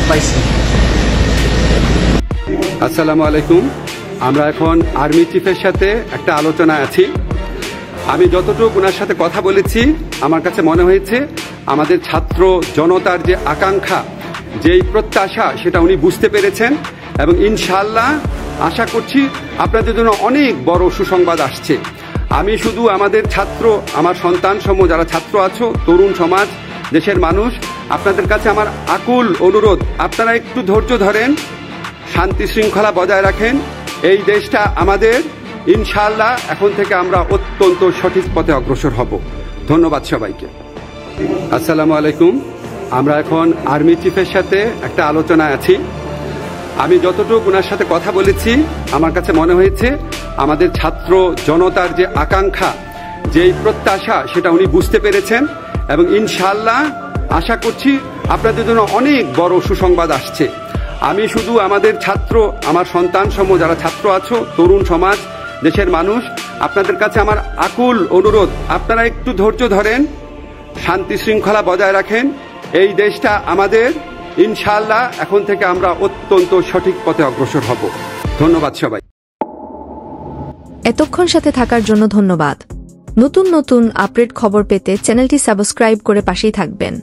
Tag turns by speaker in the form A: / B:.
A: পাইছি।
B: আসসালামু আলাইকুম। আমরা এখন আর্মি চিফের সাথে একটা আলোচনায় আছি। আমি যতটুকু ওনার সাথে কথা বলেছি, আমার কাছে মনে হয়েছে আমাদের ছাত্র জনতার যে আকাঙ্ক্ষা, যেই প্রত্যাশা, সেটা উনি বুঝতে পেরেছেন এবং ইনশাআল্লাহ আশা করছি আপনাদের জন্য অনেক বড় সুসংবাদ আসছে। আমি শুধু আমাদের ছাত্র, আমার সন্তান সমূহ যারা ছাত্র আছো, তরুণ সমাজ, দেশের মানুষ, আপনাদের কাছে আমার আকুল অনুরোধ, আপনারা একটু ধৈর্য ধরেন, শান্তি শৃঙ্খলা বজায় রাখেন। এই দেশটা আমাদের, ইনশাআল্লাহ এখন থেকে আমরা অত্যন্ত সঠিক পথে অগ্রসর হব। ধন্যবাদ সবাইকে। আসসালামু আলাইকুম। আমরা এখন আর্মি চিফের সাথে একটা আলোচনায় আছি। আমি যতটুকু ওনার সাথে কথা বলেছি, আমার কাছে মনে হয়েছে আমাদের ছাত্র জনতার যে আকাঙ্ক্ষা, যেই প্রত্যাশা, সেটা উনি বুঝতে পেরেছেন এবং ইনশাআল্লাহ আশা করছি আপনাদের জন্য অনেক বড় সুসংবাদ আসছে। আমি শুধু আমাদের ছাত্র, আমার সন্তান সমূহ যারা ছাত্র আছো, তরুণ সমাজ, দেশের মানুষ, আপনাদের কাছে আমার আকুল অনুরোধ, আপনারা একটু ধৈর্য ধরেন, শান্তি শৃঙ্খলা বজায় রাখেন। এই দেশটা আমাদের, ইনশাআল্লাহ এখন থেকে আমরা অত্যন্ত সঠিক পথে অগ্রসর হব। ধন্যবাদ সবাই।
C: এতক্ষণ সাথে থাকার জন্য ধন্যবাদ। নতুন নতুন আপডেট খবর পেতে চ্যানেলটি সাবস্ক্রাইব করে পাশেই থাকবেন।